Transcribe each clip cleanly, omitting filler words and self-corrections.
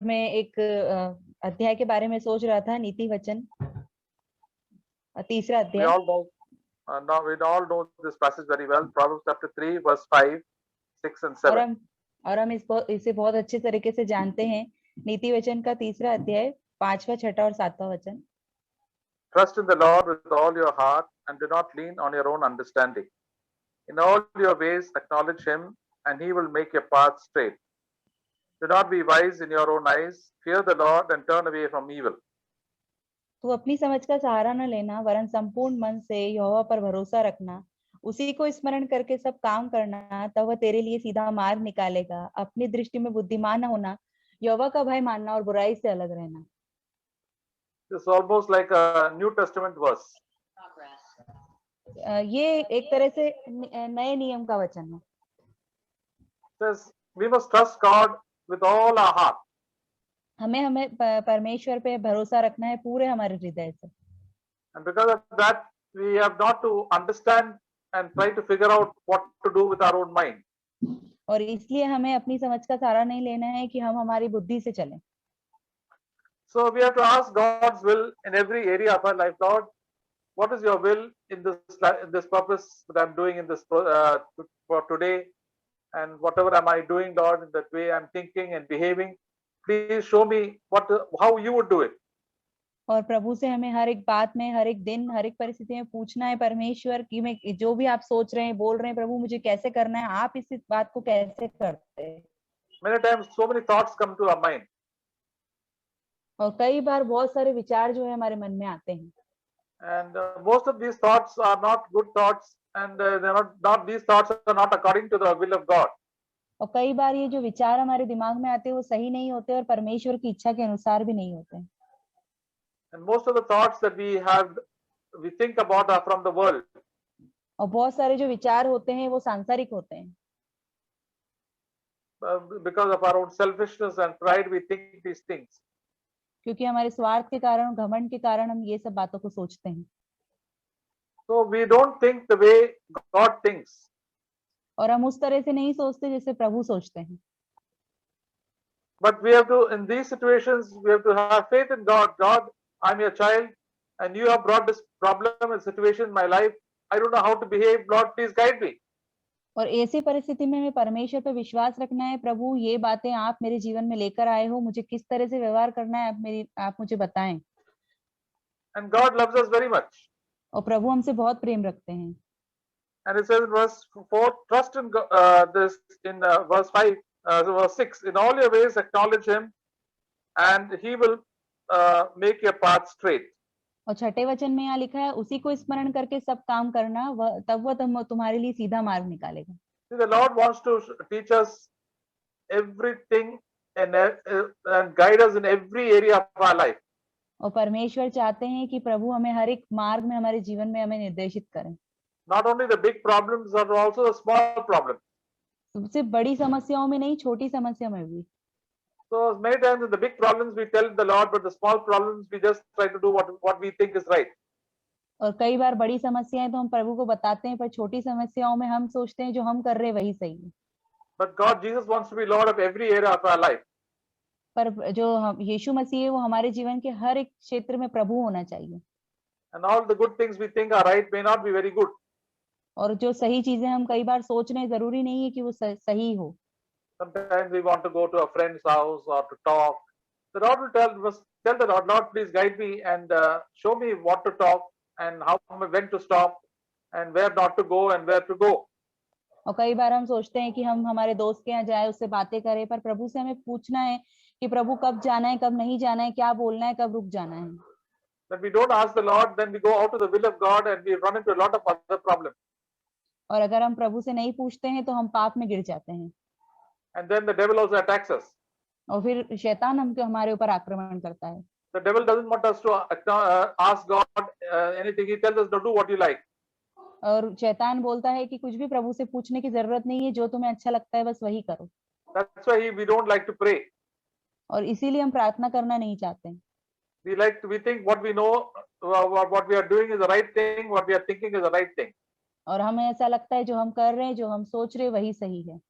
में एक अध्याय के बारे में सोच रहा था, नीति वचन, तीसरा We अध्याय। all know, now we all know this passage very well. Proverbs chapter 3, verse 5, 6 and 7. और हम इसे बहुत अच्छे तरीके से जानते हैं। नीति वचन का तीसरा अध्याय, 5वां, 6वां और 7वां वचन। Trust in the Lord with all your heart and do not lean on your own understanding. In all your ways acknowledge him and he will make your path straight. Do not be wise in your own eyes. Fear the Lord and turn away from evil. तू अपनी समझ का सहारा न लेना, वरन संपूर्ण मन से यहोवा पर भरोसा रखना। उसी को स्मरण करके सब काम करना, तब वह तेरे लिए सीधा मार्ग निकालेगा। अपनी दृष्टि में बुद्धिमान न होना, यहोवा का भय मानना और बुराई से अलग रहना। It's almost like a New Testament verse. ये एक तरह से नए नियम का वचन है। It says we must trust God with all our heart. हमें परमेश्वर पे भरोसा रखना है पूरे हमारे हृदय से। And because of that, we have not to understand and try to figure out what to do with our own mind. और इसलिए हमें अपनी समझ का सहारा नहीं लेना है कि हम हमारी बुद्धि से चलें। So we have to ask God's will in every area of our life. Lord, what is your will in this purpose that I'm doing in this for today, and whatever am I doing, Lord, in that way I'm thinking and behaving, please show me how you would do it. और प्रभु से हमें हर एक बात में, हर एक दिन, हर एक परिस्थिति में पूछना है, परमेश्वर कि मैं जो भी आप सोच रहे हैं, बोल रहे हैं, प्रभु मुझे कैसे करना है, आप इस बात को कैसे करते हैं। Many times so many thoughts come to our mind. और कई बार बहुत सारे विचार जो है हमारे मन में आते हैं। And most of these thoughts are not good thoughts, and they're not these thoughts are not according to the will of God. और कई बार ये जो विचार हमारे दिमाग में आते हैं वो सही नहीं होते और परमेश्वर की इच्छा के अनुसार भी नहीं होते। And most of the thoughts that we think about are from the world. और बहुत सारे जो विचार होते हैं वो सांसारिक होते हैं। Because of our own selfishness and pride, we think these things. क्योंकि हमारे स्वार्थ के कारण, घमंड के कारण हम ये सब बातों को सोचते हैं। So we don't think the way God thinks. और हम उस तरह से नहीं सोचते जैसे प्रभु सोचते हैं। But we have to, in these situations, we have to have faith in God. God, I'm your child, and you have brought this problem and situation in my life. I don't know how to behave. Lord, please guide me. और ऐसी परिस्थिति में हमें परमेश्वर पर विश्वास रखना है। प्रभु, ये बातें आप मेरे जीवन में लेकर आए हो, मुझे किस तरह से व्यवहार करना है, आप मुझे बताएं। And God loves us very much. और प्रभु हमसे बहुत प्रेम रखते हैं। And it says in verse 4, trust in this in verse 5, verse 6, in all your ways acknowledge him and he will make your path straight. और 6ठे वचन में यहाँ लिखा है, उसी को स्मरण करके सब काम करना, तब वह तुम्हारे लिए सीधा मार्ग निकालेगा। See, the Lord wants to teach us everything and guide us in every area of our life. और परमेश्वर चाहते हैं कि प्रभु हमें हर एक मार्ग में, हमारे जीवन में हमें निर्देशित करें। Not only the big problems, but also the small problems. सिर्फ बड़ी समस्याओं में नहीं, छोटी समस्या में भी। So many times in the big problems we tell the Lord, but the small problems we just try to do what we think is right. और कई बार बड़ी समस्याएं तो हम प्रभु को बताते हैं, पर छोटी समस्याओं में हम सोचते हैं जो हम कर रहे हैं वही सही है। But God, Jesus wants to be Lord of every area of our life. पर जो यीशु मसीह है वो हमारे जीवन के हर एक क्षेत्र में प्रभु होना चाहिए। And all the good things we think are right may not be very good. और जो सही चीजें हम कई बार सोच रहे हैं, जरूरी नहीं है कि वो सही हो। Sometimes we want to go to a friend's house or to talk. The Lord will tell the Lord, Lord, please guide me and show me what to talk and when to stop and where not to go and where to go. और कई बार हम सोचते हैं कि हम हमारे दोस्त के यहाँ जाए, उससे बातें करें, पर प्रभु से हमें पूछना है कि प्रभु कब जाना है, कब नहीं जाना है, क्या बोलना है, कब रुक जाना है। When we don't ask the Lord, then we go out to the will of God and we run into a lot of other problems. और अगर हम प्रभु से नहीं पूछते हैं तो हम पाप में गिर जाते हैं। And then the devil also attacks us. और फिर शैतान हमारे ऊपर आक्रमण करता है। The devil doesn't want us to ask God anything. He tells us to do what you like. और शैतान बोलता है कि कुछ भी प्रभु से पूछने की जरूरत नहीं है, जो तुम्हें अच्छा लगता है बस वही करो। That's why we don't like to pray. और इसीलिए हम प्रार्थना करना नहीं चाहते। We think what we know, what we are doing is the right thing, what we are thinking is the right thing. और हमें ऐसा लगता है जो हम कर रहे हैं, जो हम सोच रहे हैं वही सही है।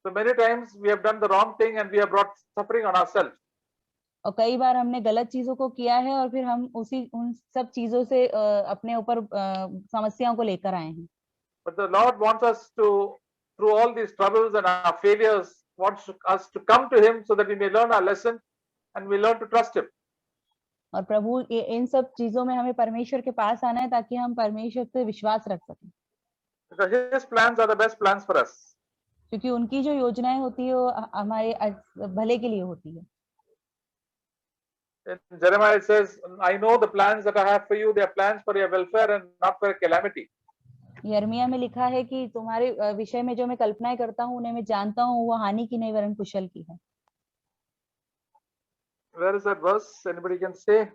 So many times we have done the wrong thing and we have brought suffering on ourselves. और कई बार हमने गलत चीजों को किया है और फिर हम उन सब चीजों से अपने ऊपर समस्याओं को लेकर आए हैं। But the Lord wants us to, through all these troubles and our failures, wants us to come to Him so that we may learn our lesson and we learn to trust Him. और प्रभु इन सब चीजों में हमें परमेश्वर के पास आना है ताकि हम परमेश्वर पे विश्वास रख सकें, Because His plans are the best plans for us. क्योंकि उनकी जो योजनाएं होती है वो हमारे भले के लिए होती है। In Jeremiah it says, I know the plans that I have for you, they are plans for your welfare and not for calamity. यिर्मयाह में लिखा है कि तुम्हारे विषय में जो मैं कल्पनाएं करता हूँ उन्हें मैं जानता हूँ, वो हानि की नहीं वरन कुशल की है। Where is that verse? Anybody can say?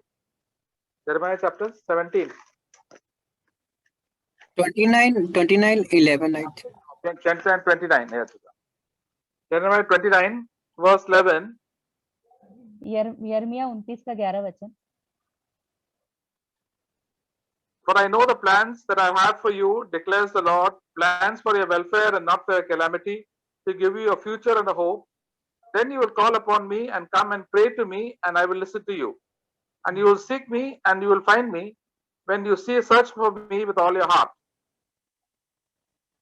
Jeremiah chapter 17. 29, 11, I think. 10 and 29. Yes. Jeremiah 29, verse 11. यिर्मयाह 29 का 11 वचन। For I know the plans that I have for you, declares the Lord, plans for your welfare and not for your calamity, to give you a future and a hope. Then you will call upon me and come and pray to me, and I will listen to you. And you will seek me and you will find me when you search for me with all your heart.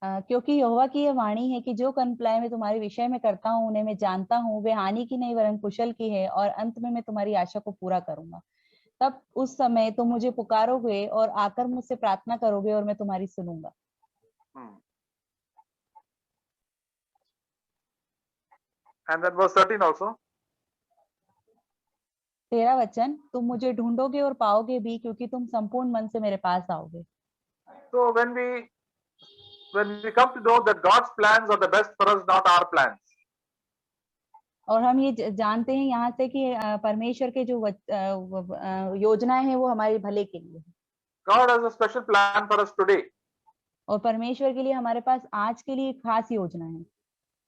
क्योंकि यहोवा की यह वाणी है कि जो कल्पनाएं मैं तुम्हारे विषय में करता हूँ उन्हें मैं जानता हूँ, वे हानि की नहीं वरन कुशल की है, और अंत में मैं तुम्हारी आशा को पूरा करूंगा। तब उस समय तुम मुझे पुकारोगे और आकर मुझसे प्रार्थना करोगे और मैं तुम्हारी सुनूंगा। And then verse 13 also. 13 वचन, तुम मुझे ढूंढोगे और पाओगे भी, क्योंकि तुम संपूर्ण मन से मेरे पास आओगे। So when we come to know that God's plans are the best for us, not our plans. और हम ये जानते हैं यहाँ से कि परमेश्वर के जो योजनाएं हैं वो हमारे भले के लिए। God has a special plan for us today. और परमेश्वर के लिए हमारे पास आज के लिए खास योजना है।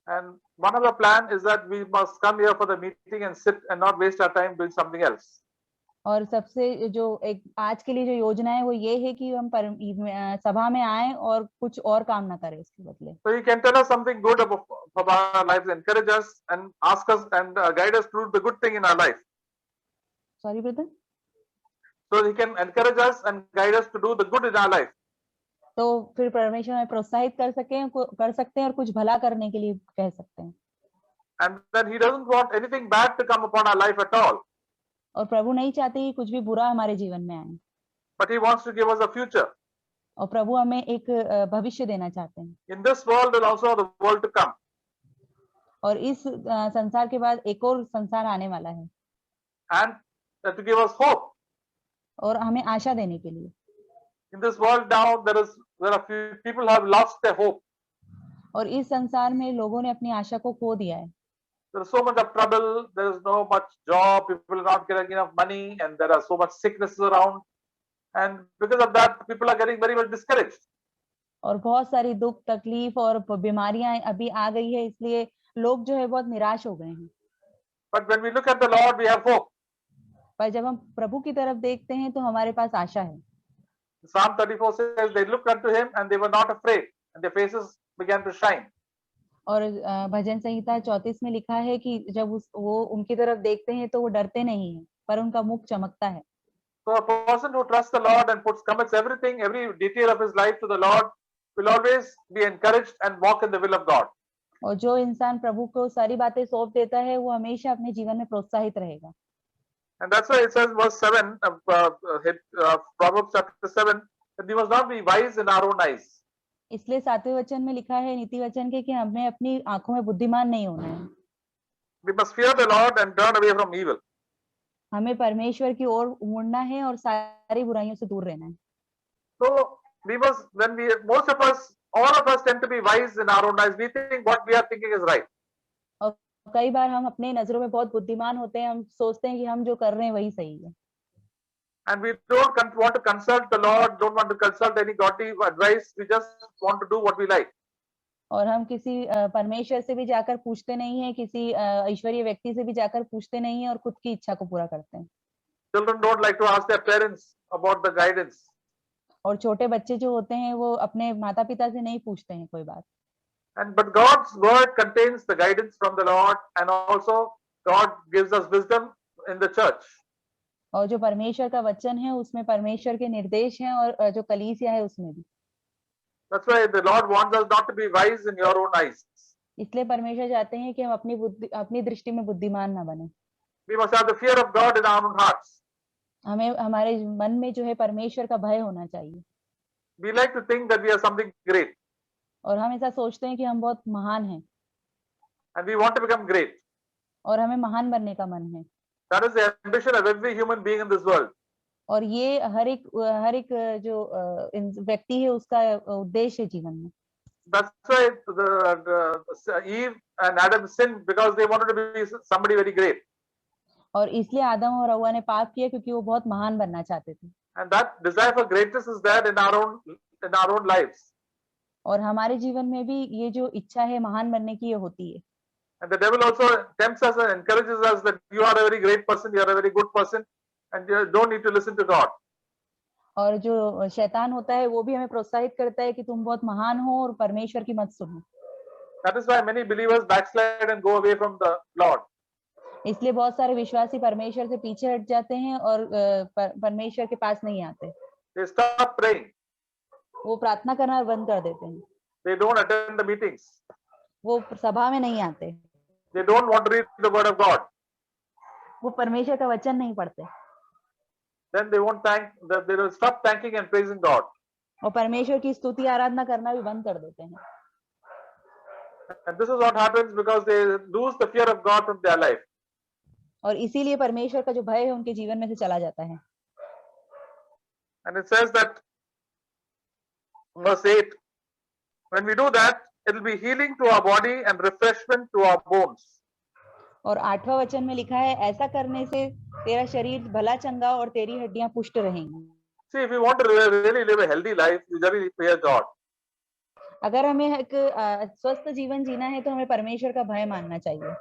And one of the plan is that we must come here for the meeting and sit and not waste our time doing something else. और सबसे जो एक आज के लिए जो योजना है वो ये है कि हम सभा में आए और कुछ और काम ना करें इसके बदले। So he can tell us something good about our lives, encourage us and ask us and guide us through the good thing in our life. Sorry brother. So he can encourage us and guide us to do the good in our life. तो फिर परमेश्वर हमें प्रोत्साहित कर सकते हैं और कुछ भला करने के लिए कह सकते हैं। And then he doesn't want anything bad to come upon our life at all. और प्रभु नहीं चाहते कि कुछ भी बुरा हमारे जीवन में आए। But he wants to give us a future. और प्रभु हमें एक भविष्य देना चाहते हैं। In this world and also the world to come. और इस संसार के बाद एक और संसार आने वाला है। And to give us hope. और हमें आशा देने के लिए। In this world now there are few people have lost their hope. और इस संसार में लोगों ने अपनी आशा को खो दिया है। There is so much of trouble, there is no much job, people are not getting enough money, and there are so much sicknesses around, and because of that people are getting very much discouraged. और बहुत सारी दुख तकलीफ और बीमारियां अभी आ गई है, इसलिए लोग जो है बहुत निराश हो गए हैं। But when we look at the Lord, we have hope. पर जब हम प्रभु की तरफ देखते हैं तो हमारे पास आशा है। Psalm 34 says they looked unto him and they were not afraid, and their faces began to shine. और भजन संहिता 34 में लिखा है कि जब वो उनकी तरफ देखते हैं तो वो डरते नहीं हैं, पर उनका मुख चमकता है। So a person who trusts the Lord and commits everything, every detail of his life to the Lord, will always be encouraged and walk in the will of God. और जो इंसान प्रभु को सारी बातें सौंप देता है वो हमेशा अपने जीवन में प्रोत्साहित रहेगा। And that's why it says verse 7 of Proverbs chapter 7 that we must not be wise in our own eyes. इसलिए 7वें वचन में लिखा है नीति वचन के कि हमें अपनी आंखों में बुद्धिमान नहीं होना है। We must fear the Lord and turn away from evil. हमें परमेश्वर की ओर मुड़ना है और सारी बुराइयों से दूर रहना है। So we must, most of us, all of us tend to be wise in our own eyes. We think what we are thinking is right. और कई बार हम अपने नजरों में बहुत बुद्धिमान होते हैं, हम सोचते हैं कि हम जो कर रहे हैं वही सही है। And we don't want to consult the Lord, don't want to consult any godly advice. We just want to do what we like. और हम किसी परमेश्वर से भी जाकर पूछते नहीं हैं, किसी ईश्वरीय व्यक्ति से भी जाकर पूछते नहीं हैं और खुद की इच्छा को पूरा करते हैं। Children don't like to ask their parents about the guidance. और छोटे बच्चे जो होते हैं वो अपने माता पिता से नहीं पूछते हैं कोई बात। But God's word contains the guidance from the Lord, and also God gives us wisdom in the church. और जो परमेश्वर का वचन है उसमें परमेश्वर के निर्देश हैं, और जो कलीसिया है उसमें भी। That's why the Lord wants us not to be wise in your own eyes. इसलिए परमेश्वर चाहते हैं कि हम अपनी दृष्टि में बुद्धिमान ना बने। We must have the fear of God in our own hearts. हमें हमारे मन में जो है परमेश्वर का भय होना चाहिए। We like to think that we are something great, और हम ऐसा सोचते हैं कि हम बहुत महान हैं, and we want to become great. और हमें महान बनने का मन है। That is the ambition of every human being in this world. और ये हर एक जो व्यक्ति है उसका उद्देश्य है जीवन में। That's why the Eve and Adam sinned, because they wanted to be somebody very great. और इसलिए आदम और हव्वा ने पाप किया क्योंकि वो बहुत महान बनना चाहते थे। And that desire for greatness is there in our own lives. और हमारे जीवन में भी ये जो इच्छा है महान बनने की ये होती है। And the devil also tempts us and encourages us that you are a very great person, you are a very good person, and you don't need to listen to God. और जो शैतान होता है वो भी हमें प्रोत्साहित करता है कि तुम बहुत महान हो और परमेश्वर की मत सुनो। That is why many believers backslide and go away from the Lord. इसलिए बहुत सारे विश्वासी परमेश्वर से पीछे हट जाते हैं और परमेश्वर के पास नहीं आते। They stop praying. वो प्रार्थना करना बंद कर देते हैं। They don't attend the meetings. वो सभा में नहीं आते। They don't want to read the word of God. वो परमेश्वर का वचन नहीं पढ़ते। Then they will stop thanking and praising God. और परमेश्वर की स्तुति आराधना करना भी बंद कर देते हैं। And this is what happens because they lose the fear of God from their life. और इसीलिए परमेश्वर का जो भय है उनके जीवन में से चला जाता है। And it says that, verse 8, when we do that, it will be healing to our body and refreshment to our bones. और 8वां वचन में लिखा है, ऐसा करने से तेरा शरीर भला चंगा और तेरी हड्डियां पुष्ट रहेंगी। See, if you want to really live a healthy life, you really fear God. अगर हमें एक स्वस्थ जीवन जीना है तो हमें परमेश्वर का भय मानना चाहिए।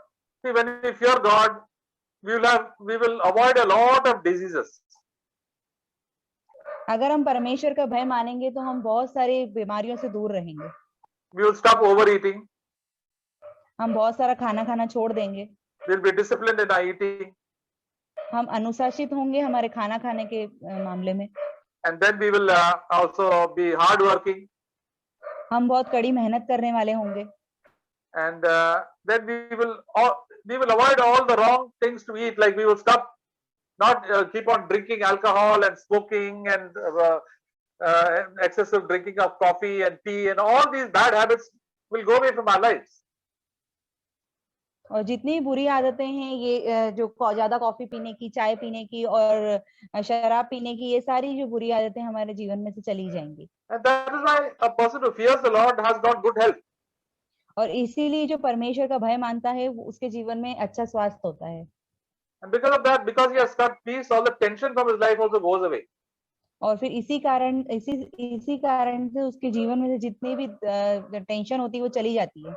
See, when we fear God, we will avoid a lot of diseases. अगर हम परमेश्वर का भय मानेंगे तो हम बहुत सारी बीमारियों से दूर रहेंगे। We will stop overeating. हम बहुत सारा खाना खाना छोड़ देंगे। We will be disciplined in our eating. हम अनुशासित होंगे हमारे खाना खाने के मामले में। And then we will also be hardworking. हम बहुत कड़ी मेहनत करने वाले होंगे। And then we will avoid all the wrong things to eat. Like we will stop, not keep on drinking alcohol and smoking and excessive drinking of coffee and tea, and all these bad habits will go away from our lives. और जितनी बुरी आदतें हैं ये जो ज्यादा coffee पीने की, चाय पीने की और शराब पीने की, ये सारी जो बुरी आदतें हमारे जीवन में से चली जाएंगी। And that is why a person who fears the Lord has got good health. और इसीलिए जो परमेश्वर का भय मानता है उसके जीवन में अच्छा स्वास्थ्य होता है। And because of that, because he has got peace, all the tension from his life also goes away. और फिर इसी कारण से उसके जीवन में से जितनी भी टेंशन होती है वो चली जाती है।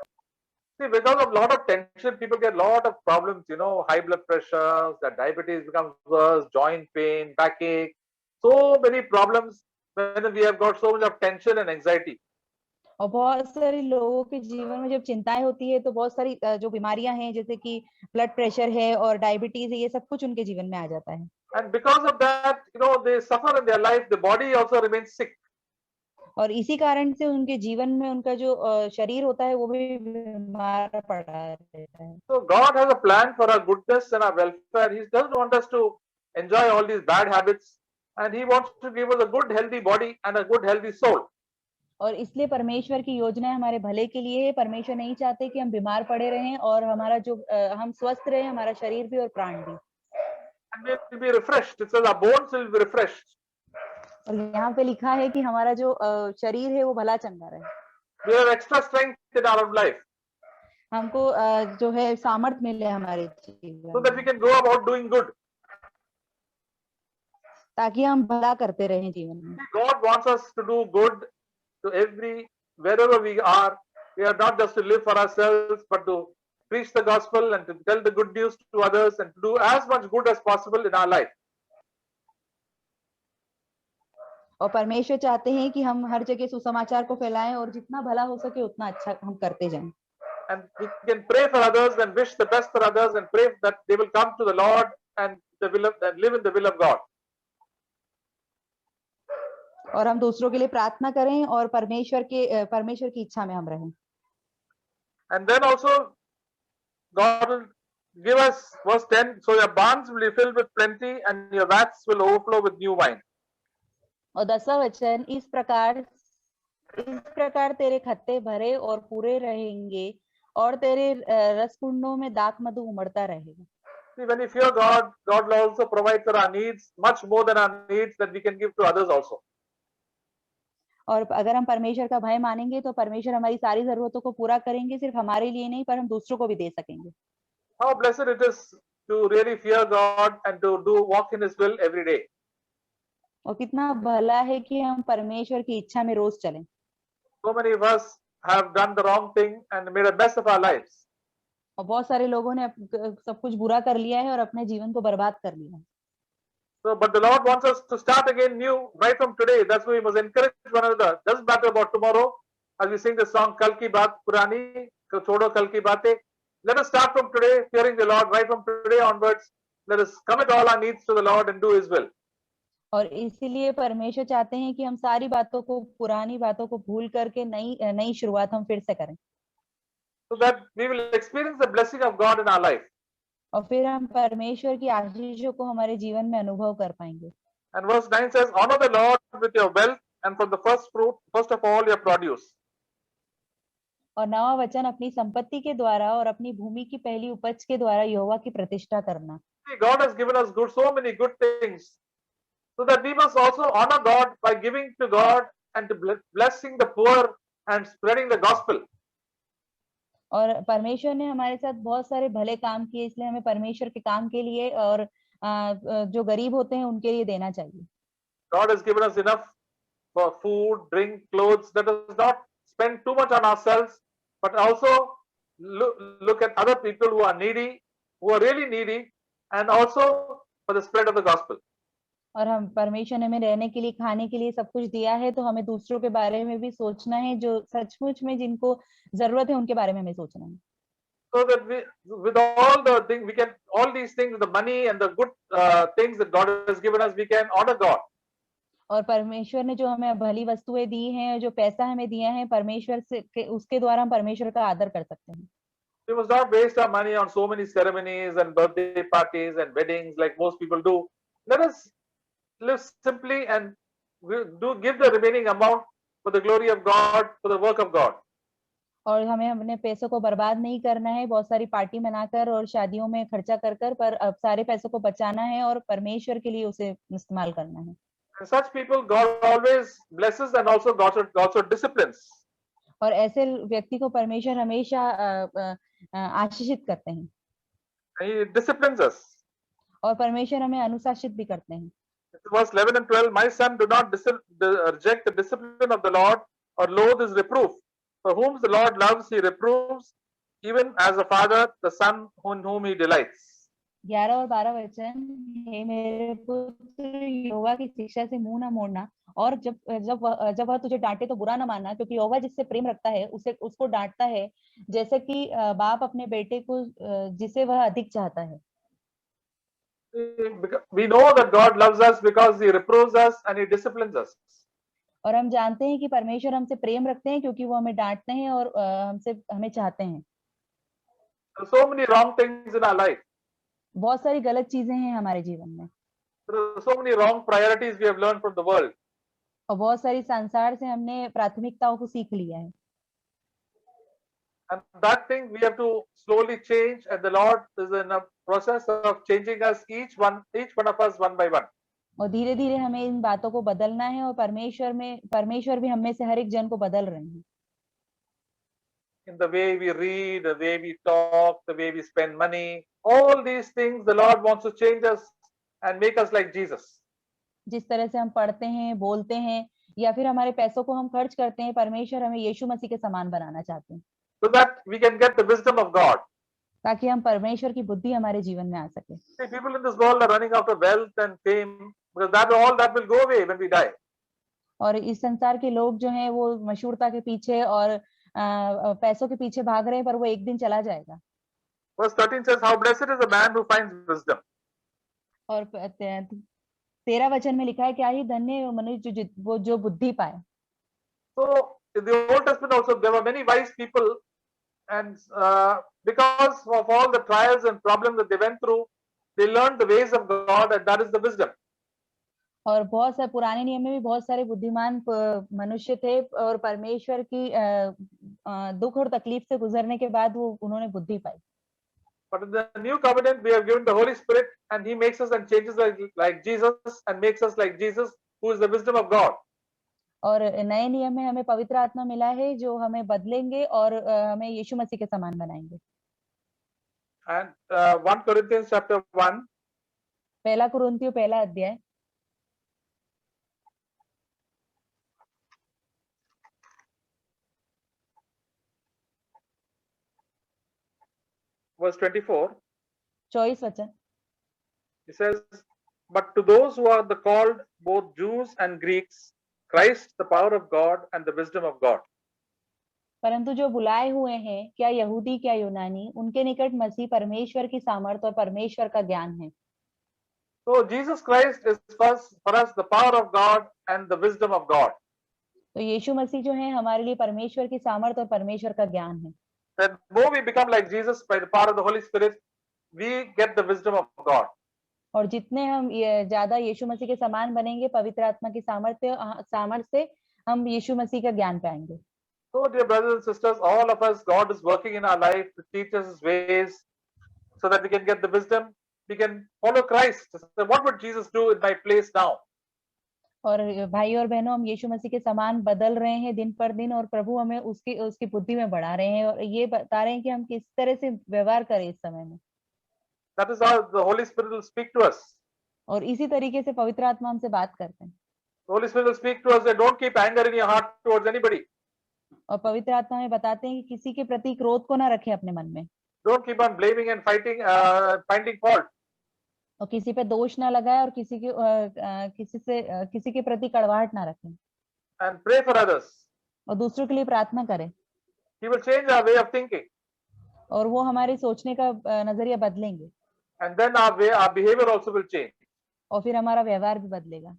See, because of lot of tension, people get lot of problems, high blood pressure, the diabetes becomes worse, joint pain, backache, so many problems when we have got so much of tension and anxiety. और बहुत सारे लोगों के जीवन में जब चिंताएं होती है तो बहुत सारी जो बीमारियां हैं जैसे कि ब्लड प्रेशर है और डायबिटीज है, ये सब कुछ उनके जीवन में आ जाता है। And because of that, they suffer in their life, the body also remains sick. और इसी कारण से उनके जीवन में उनका जो शरीर होता है वो भी बीमार पड़ा रहता है। So God has a plan for our goodness and our welfare. He doesn't want us to enjoy all these bad habits, and He wants to give us a good healthy body and a good healthy soul. और इसलिए परमेश्वर की योजना हमारे भले के लिए है। परमेश्वर नहीं चाहते कि हम बीमार पड़े रहें और हमारा जो हम स्वस्थ रहें, हमारा शरीर भी और प्राण भी। And we will be refreshed. It says our bones will be refreshed. और यहाँ पे लिखा है कि हमारा जो शरीर है वो भला चंगा रहे। We have extra strength in our life. हमको जो है सामर्थ्य मिले हमारे जीवन so that we can go about doing good. ताकि हम भला करते रहें जीवन में। God wants us to do good to wherever we are. We are not just to live for ourselves, but to preach the gospel and to tell the good news to others and to do as much good as possible in our life. और परमेश्वर चाहते हैं कि हम हर जगह सुसमाचार को फैलाएं और जितना भला हो सके उतना अच्छा हम करते जाएं। And we can pray for others and wish the best for others and pray that they will come to the Lord and live in the will of God. और हम दूसरों के लिए प्रार्थना करें और परमेश्वर की इच्छा में हम रहें. And then also God will give us verse 10, so your barns will be filled with plenty and your vats will overflow with new wine. और 10वां वचन, इस प्रकार तेरे खत्ते भरे और पूरे रहेंगे और तेरे रसकुंडों में दाख मधु उमड़ता रहेगा. See, when we fear God, God will also provide for our needs much more than our needs that we can give to others also. और अगर हम परमेश्वर का भय मानेंगे तो परमेश्वर हमारी सारी जरूरतों को पूरा करेंगे, सिर्फ हमारे लिए नहीं पर हम दूसरों को भी दे सकेंगे. How blessed it is to really fear God and to walk in His will every day. और कितना भला है कि हम परमेश्वर की इच्छा में रोज चलें. So many of us have done the wrong thing and made a mess of our lives. और बहुत सारे लोगों ने सब कुछ बुरा कर लिया है और अपने जीवन को बर्बाद कर लिया है. So, but the Lord wants us to start again new right from today. That's why we must encourage one another. Doesn't matter about tomorrow. As we sing the song, Kal ki baat purani, chodo kal ki baatein. Let us start from today, fearing the Lord. Right from today onwards, let us commit all our needs to the Lord and do His will. और इसीलिए परमेश्वर चाहते हैं कि हम सारी बातों को, पुरानी बातों को भूल करके नई शुरुआत हम फिर से करें. So that we will experience the blessing of God in our life. और फिर हम परमेश्वर की आशीषों को हमारे जीवन में अनुभव कर पाएंगे. And verse 9 says, honor the Lord with your wealth and from the first of all your produce. और 9वां वचन, अपनी संपत्ति के द्वारा और अपनी भूमि की पहली उपज के द्वारा यहोवा की प्रतिष्ठा करना. God has given us so many good things, so that we must also honor God by giving to God and to blessing the poor and spreading the gospel. और परमेश्वर ने हमारे साथ बहुत सारे भले काम किए, इसलिए हमें परमेश्वर के काम के लिए और जो गरीब होते हैं उनके लिए देना चाहिए. God has given us enough for food, drink, clothes. Let us not spend too much on ourselves, but also look at other people who are needy, who are really needy, and also for the spread of the gospel. और हम परमेश्वर ने हमें रहने के लिए, खाने के लिए सब कुछ दिया है, तो हमें दूसरों के बारे में भी सोचना है, जो सचमुच में जिनको जरूरत है उनके बारे में हमें सोचना है. So that with all the things, we can, all these things, the money and the good things that God has given us, we can honor God. और परमेश्वर ने जो हमें भली वस्तुएं दी हैं, जो पैसा हमें दिया है, परमेश्वर से उसके द्वारा हम परमेश्वर का आदर कर सकते हैं. We must not waste our money on so many ceremonies and birthday parties and weddings like most people do. Let us live simply and give the remaining amount for the glory of God, for the work of God. और हमें अपने पैसों को बर्बाद नहीं करना है, बहुत सारी पार्टी मनाकर और शादियों में खर्चा कर पर अब सारे पैसों को बचाना है और परमेश्वर के लिए उसे इस्तेमाल करना है. And such people God always blesses and also God also disciplines. और ऐसे व्यक्ति को परमेश्वर हमेशा आशीषित करते हैं. He disciplines us. और परमेश्वर हमें अनुशासित भी करते हैं. Verse 11 and 12, my son, do not reject the discipline of the Lord or loathe his reproof. For whom the Lord loves, he reproves, even as a father the son in whom he delights. 11 और 12 वचन, हे मेरे पुत्र, यहोवा की शिक्षा से मुंह न मोड़ना, और जब वह तुझे डांटे तो बुरा न मानना, क्योंकि यहोवा जिससे प्रेम रखता है उसको डांटता है, जैसे कि बाप अपने बेटे को जिसे वह अधिक चाहता है. We know that God loves us because he reproves us and he disciplines us. और हम जानते हैं कि परमेश्वर हमसे प्रेम रखते हैं क्योंकि वो हमें डांटते हैं और हमें चाहते हैं. There are so many wrong things in our life. बहुत सारी गलत चीजें हैं हमारे जीवन में. There are so many wrong priorities we have learned from the world. और बहुत सारी संसार से हमने प्राथमिकताओं को सीख लिया है. And that thing we have to slowly change, and the Lord is in a process of changing us, each one of us one by one. और धीरे धीरे हमें इन बातों को बदलना है और परमेश्वर भी हम में से हर एक जन को बदल रहे हैं. In the way we read, the way we talk, the way we spend money, all these things the Lord wants to change us and make us like Jesus. जिस तरह से हम पढ़ते हैं, बोलते हैं या फिर हमारे पैसों को हम खर्च करते हैं, परमेश्वर हमें यीशु मसीह के समान बनाना चाहते हैं. So that we can get the wisdom of God. ताकि हम परमेश्वर की बुद्धि हमारे जीवन में आ सके. See, people in this world are running after wealth and fame because all that will go away when we die. और इस संसार के लोग जो हैं वो मशहूरता के पीछे और पैसों के पीछे भाग रहे हैं, पर वो एक दिन चला जाएगा. Verse 13 says, how blessed is the man who finds wisdom. और 13 वचन में लिखा है, क्या ही धन्य है वो मनुष्य वो जो बुद्धि पाए। So in the Old Testament also there were many wise people, and because of all the trials and problems that they went through, they learned the ways of God, and that is the wisdom. और बहुत सारे पुराने नियम में भी बहुत सारे बुद्धिमान मनुष्य थे, और परमेश्वर की दुख और तकलीफ से गुजरने के बाद वो उन्होंने बुद्धि पाई। But in the new covenant, we have given the Holy Spirit, and He makes us and changes us like Jesus, and makes us like Jesus, who is the wisdom of God. और नए नियम में हमें पवित्र आत्मा मिला है जो हमें बदलेंगे और हमें यीशु मसीह के समान बनाएंगे। And 1 Corinthians chapter 1, पहला कुरिन्थियों पहला अध्याय verse 24, 24 वचन, it says, "But to those who are the called, both Jews and Greeks, Christ, the power of God and the wisdom of God." परंतु जो बुलाए हुए हैं, क्या यहूदी क्या यूनानी, उनके निकट मसीह परमेश्वर की सामर्थ और परमेश्वर का ज्ञान है। So Jesus Christ is first for us the power of God and the wisdom of God. तो यीशु मसीह जो है हमारे लिए परमेश्वर की सामर्थ और परमेश्वर का ज्ञान है। The more we become like Jesus by the power of the Holy Spirit, we get the wisdom of God. और जितने हम ज्यादा यीशु मसीह के समान बनेंगे, पवित्र आत्मा की सामर्थ से हम यीशु मसीह का ज्ञान पाएंगे। So dear brothers and sisters, all of us, God is working in our life to teach us His ways so that we can get the wisdom. We can follow Christ. So what would Jesus do in my place now? और भाई और बहनों, हम यीशु मसीह के समान बदल रहे हैं दिन पर दिन, और प्रभु हमें उसकी बुद्धि में बढ़ा रहे हैं, और ये बता रहे हैं कि हम किस तरह से व्यवहार करें इस समय में। That is how the Holy Spirit will speak to us. और इसी तरीके से पवित्र आत्मा हमसे बात करते हैं। The Holy Spirit will speak to us that don't keep anger in your heart towards anybody. और पवित्र आत्मा हमें बताते हैं कि किसी के प्रति क्रोध को ना रखें अपने मन में, Don't keep on blaming and fighting, finding fault. और किसी पे दोष ना लगाए, और किसी के प्रति कड़वाहट ना रखें, And pray for others. और दूसरों के लिए प्रार्थना करें। He will change our way of thinking. और वो हमारे सोचने का नजरिया बदलेंगे, And then our behavior also will change. और फिर हमारा व्यवहार भी बदलेगा।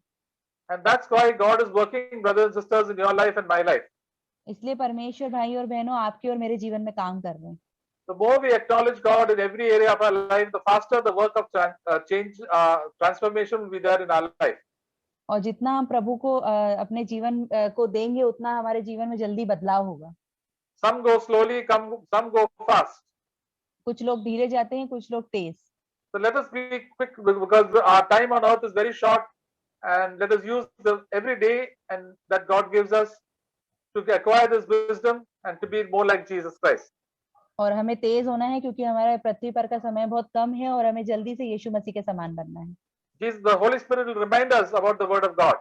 And that's why God is working, brothers and sisters, in your life and my life. इसलिए परमेश्वर भाई और बहनों आपके और मेरे जीवन में काम कर रहे हैं। The more we acknowledge God in every area of our life, the faster the work of change, transformation will be there in our life. और जितना हम प्रभु को अपने जीवन को देंगे, उतना हमारे जीवन में जल्दी बदलाव होगा। Some go slowly, some go fast. कुछ लोग धीरे जाते हैं, कुछ लोग तेज। So let us be quick because our time on earth is very short, and let us use every day and that God gives us to acquire this wisdom and to be more like Jesus Christ. और हमें तेज होना है, क्योंकि हमारे पृथ्वी पर का समय बहुत कम है, और हमें जल्दी से यीशु मसीह के समान बनना है। The Holy Spirit will remind us about the Word of God.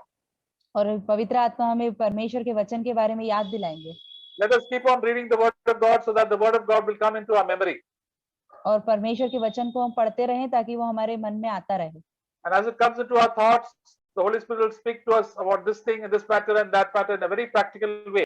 और पवित्र आत्मा हमें परमेश्वर के वचन के बारे में याद दिलाएंगे। Let us keep on reading the Word of God so that the Word of God will come into our memory. और परमेश्वर के वचन को हम पढ़ते रहें ताकि वो हमारे मन में आता रहे। And as it comes into our thoughts, the Holy Spirit will speak to us about this thing and this matter and that matter in a very practical way.